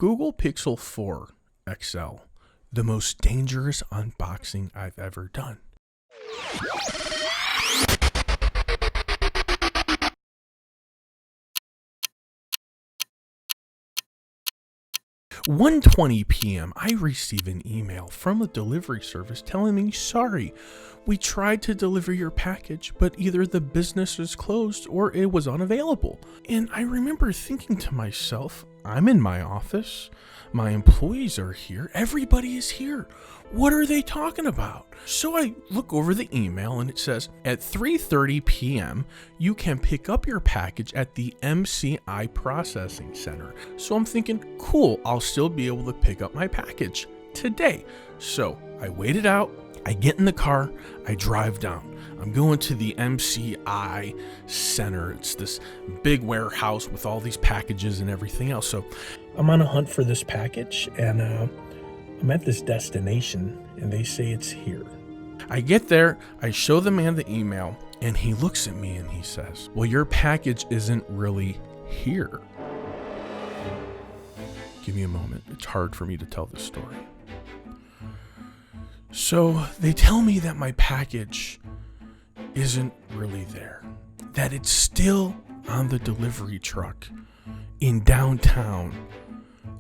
Google Pixel 4 XL, the most dangerous unboxing I've ever done. 1:20 p.m. I receive an email from a delivery service telling me, sorry, we tried to deliver your package, but either the business is closed or it was unavailable. And I remember thinking to myself, I'm in my office, my employees are here, everybody is here. What are they talking about? So I look over the email and it says, at 3:30 p.m., you can pick up your package at the MCI Processing Center. So I'm thinking, cool, I'll still be able to pick up my package today. So I wait it out, I get in the car, I drive down. I'm going to the MCI Center. It's this big warehouse with all these packages and everything else. So I'm on a hunt for this package, and I'm at this destination, and they say it's here. I get there, I show the man the email, and he looks at me and he says, well, your package isn't really here. Give me a moment. It's hard for me to tell this story. So they tell me that my package isn't really there, that it's still on the delivery truck in downtown.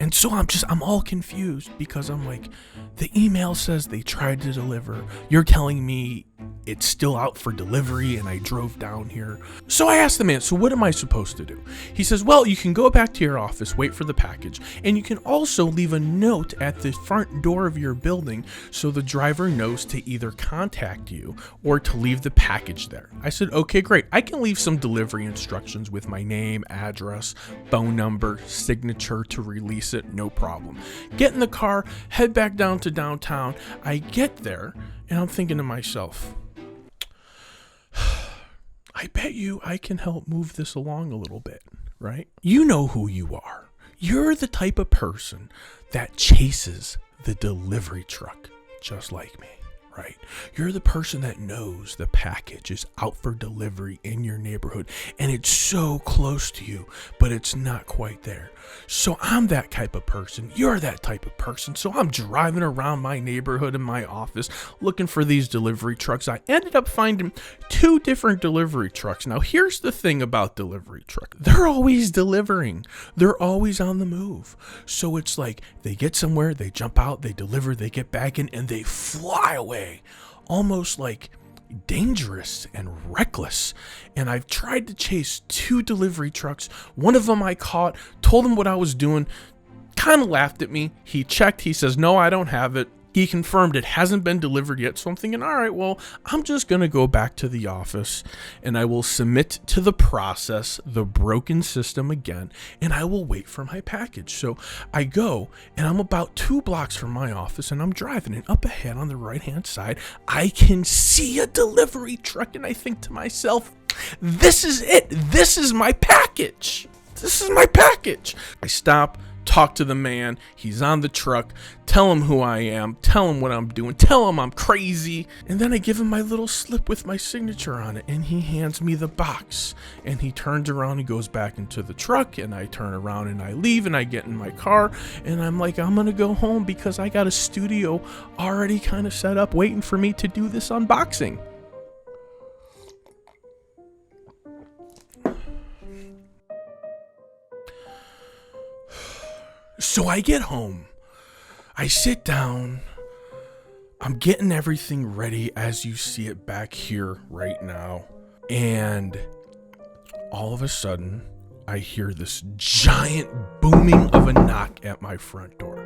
And so I'm all confused because I'm like, the email says they tried to deliver. You're telling me it's still out for delivery and I drove down here. So I asked the man, so what am I supposed to do? He says, well, you can go back to your office, wait for the package, and you can also leave a note at the front door of your building so the driver knows to either contact you or to leave the package there. I said, okay, great. I can leave some delivery instructions with my name, address, phone number, signature to release it, no problem. Get in the car, head back down to downtown. I get there and I'm thinking to myself, I bet you I can help move this along a little bit, right? You know who you are. You're the type of person that chases the delivery truck just like me, right? You're the person that knows the package is out for delivery in your neighborhood and it's so close to you, but it's not quite there. So I'm that type of person. You're that type of person. So I'm driving around my neighborhood and my office looking for these delivery trucks. I ended up finding 2 different delivery trucks. Now, here's the thing about delivery truck. They're always delivering. They're always on the move. So it's like they get somewhere, they jump out, they deliver, they get back in, and they fly away. Almost like dangerous and reckless. And I've tried to chase 2 delivery trucks. One of them I caught, told him what I was doing, kind of laughed at me. He checked, he says, no, I don't have it. He confirmed it hasn't been delivered yet. So I'm thinking, all right, well, I'm just going to go back to the office and I will submit to the process the broken system again, and I will wait for my package. So I go and I'm about 2 blocks from my office and I'm driving, and up ahead on the right-hand side, I can see a delivery truck, and I think to myself, this is it. This is my package. This is my package. I stop, talk to the man, he's on the truck, tell him who I am, tell him what I'm doing, tell him I'm crazy, and then I give him my little slip with my signature on it, and he hands me the box, and he turns around and goes back into the truck, and I turn around and I leave, and I get in my car, and I'm like, I'm gonna go home because I got a studio already kind of set up waiting for me to do this unboxing. So I get home, I sit down, I'm getting everything ready as you see it back here right now, and all of a sudden, I hear this giant booming of a knock at my front door.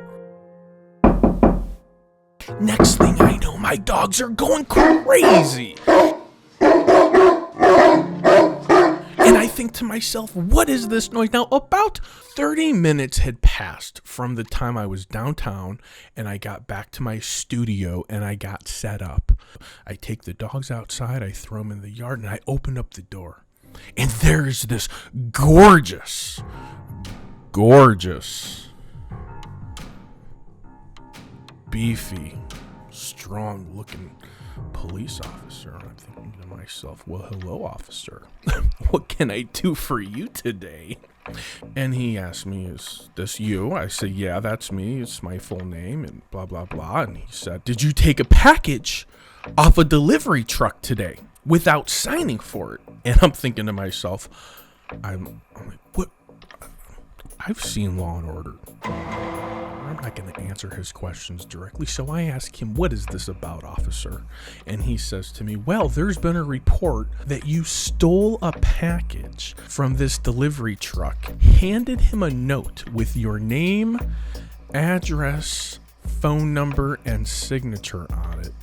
Next thing I know, my dogs are going crazy. And I think to myself, what is this noise? Now, about 30 minutes had passed from the time I was downtown and I got back to my studio and I got set up. I take the dogs outside, I throw them in the yard, and I open up the door. And there's this gorgeous, beefy, strong-looking police officer. I'm thinking to myself, well, hello, officer. What can I do for you today? And he asked me, is this you? I said, yeah, that's me. It's my full name and blah, blah, blah. And he said, did you take a package off a delivery truck today without signing for it? And I'm thinking to myself, I'm like, what? I've seen Law and Order. I'm not going to answer his questions directly. So I ask him, what is this about, officer? And he says to me, well, there's been a report that you stole a package from this delivery truck, handed him a note with your name, address, phone number, and signature on it,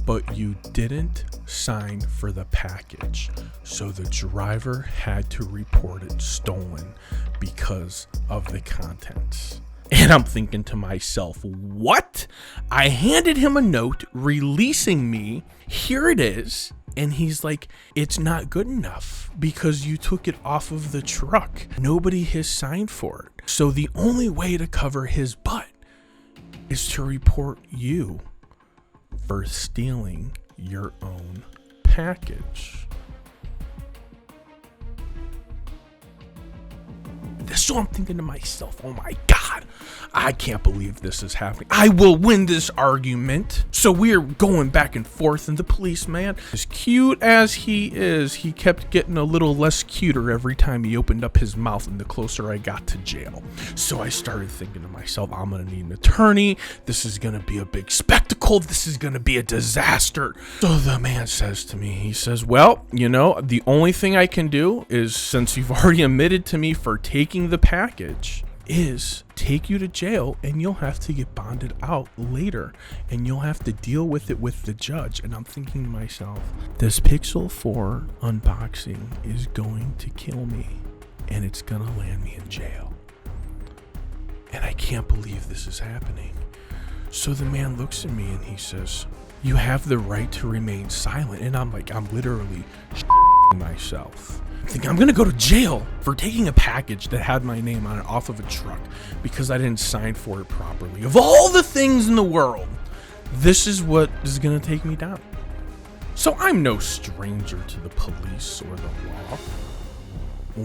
but you didn't sign for the package. So the driver had to report it stolen because of the contents. And I'm thinking to myself, what? I handed him a note releasing me. Here it is. And he's like, it's not good enough because you took it off of the truck. Nobody has signed for it. So the only way to cover his butt is to report you for stealing your own package. So I'm thinking to myself, oh my God, I can't believe this is happening. I will win this argument. So we're going back and forth, and the policeman, as cute as he is, he kept getting a little less cuter every time he opened up his mouth, and the closer I got to jail. So I started thinking to myself, I'm going to need an attorney. This is going to be a big spectacle. This is going to be a disaster. So the man says to me, he says, well, you know, the only thing I can do is, since you've already admitted to me for taking the package, is take you to jail, and you'll have to get bonded out later, and you'll have to deal with it with the judge. And I'm thinking to myself, this Pixel 4 unboxing is going to kill me, and it's gonna land me in jail. And I can't believe this is happening. So the man looks at me and he says, you have the right to remain silent. And I'm like, I'm literally myself. I'm thinking, I'm gonna go to jail for taking a package that had my name on it off of a truck because I didn't sign for it properly. Of all the things in the world, this is what is gonna take me down. So I'm no stranger to the police or the law,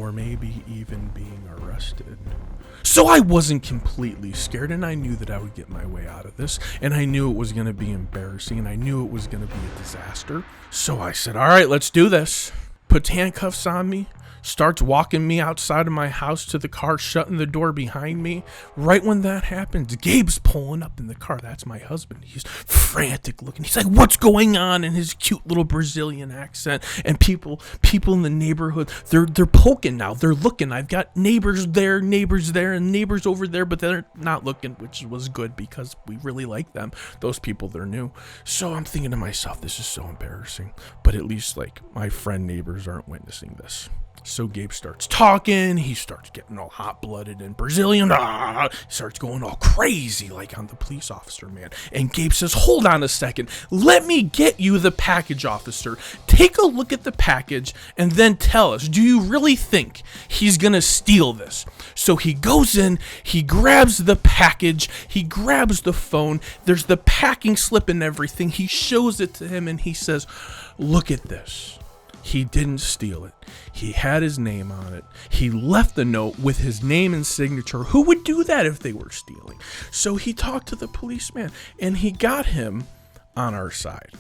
or maybe even being arrested. So I wasn't completely scared, and I knew that I would get my way out of this, and I knew it was going to be embarrassing, and I knew it was going to be a disaster. So I said, all right, let's do this. Puts handcuffs on me, starts walking me outside of my house to the car, shutting the door behind me. Right when that happens, Gabe's pulling up in the car. That's my husband. He's frantic looking. He's like, what's going on, in his cute little Brazilian accent. And people in the neighborhood, they're poking now. They're looking. I've got neighbors there, and neighbors over there, but they're not looking, which was good because we really like them. Those people, they're new. So I'm thinking to myself, this is so embarrassing. But at least, like, my friend neighbors aren't witnessing this. So Gabe starts talking, he starts getting all hot-blooded and Brazilian, he starts going all crazy like on the police officer, man. And Gabe says, hold on a second, let me get you the package, officer. Take a look at the package and then tell us, do you really think he's gonna steal this? So he goes in, he grabs the package, he grabs the phone, there's the packing slip and everything. He shows it to him and he says, look at this. He didn't steal it. He had his name on it. He left the note with his name and signature. Who would do that if they were stealing? So he talked to the policeman and he got him on our side.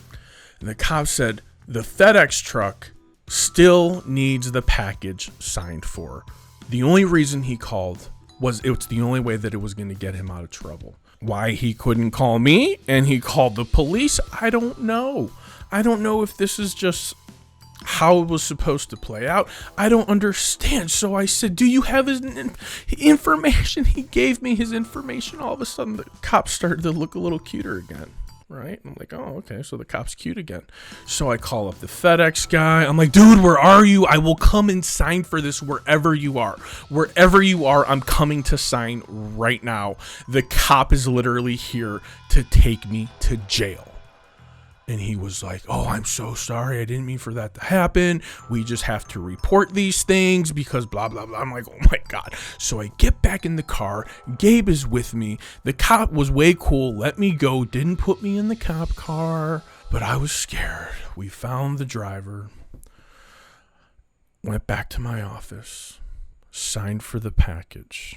And the cop said, the FedEx truck still needs the package signed for. The only reason he called was it's the only way that it was going to get him out of trouble. Why he couldn't call me and he called the police, I don't know. I don't know if this is just how it was supposed to play out. I don't understand. So I said, do you have his information? He gave me his information. All of a sudden, the cop started to look a little cuter again. Right? I'm like, oh, okay, so the cop's cute again. So I call up the FedEx guy. I'm like, dude, where are you? I will come and sign for this wherever you are. Wherever you are, I'm coming to sign right now. The cop is literally here to take me to jail. And he was like, oh, I'm so sorry. I didn't mean for that to happen. We just have to report these things because blah, blah, blah. I'm like, oh my God. So I get back in the car. Gabe is with me. The cop was way cool. Let me go. Didn't put me in the cop car. But I was scared. We found the driver. Went back to my office. signed for the package,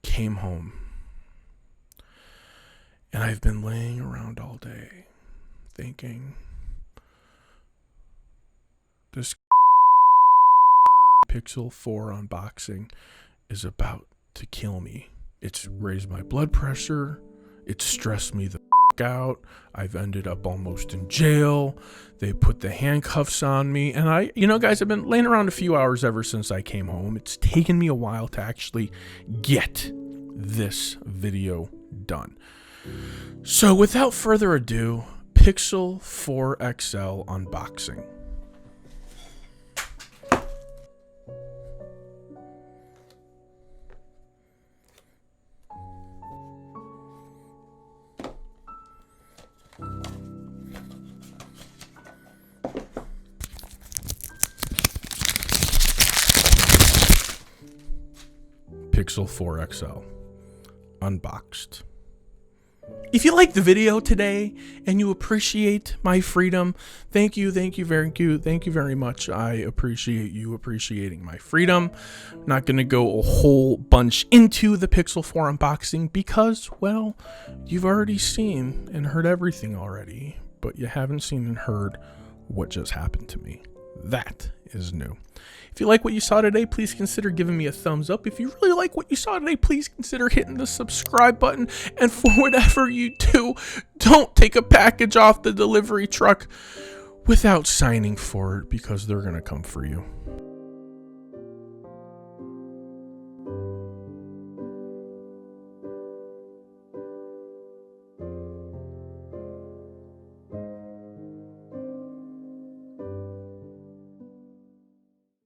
came home, and I've been laying around all day thinking, this Pixel 4 unboxing is about to kill me. It's raised my blood pressure. It's stressed me the out. I've ended up almost in jail. They put the handcuffs on me. And guys, I've been laying around a few hours ever since I came home. It's taken me a while to actually get this video done. So without further ado, Pixel 4 XL unboxing. Pixel 4 XL unboxed. If you like the video today and you appreciate my freedom, thank you very much. I appreciate you appreciating my freedom. I'm not going to go a whole bunch into the Pixel 4 unboxing because, well, you've already seen and heard everything already, but you haven't seen and heard what just happened to me. That is new. If you like what you saw today, please consider giving me a thumbs up. If you really like what you saw today, please consider hitting the subscribe button. And for whatever you do, don't take a package off the delivery truck without signing for it, because they're going to come for you.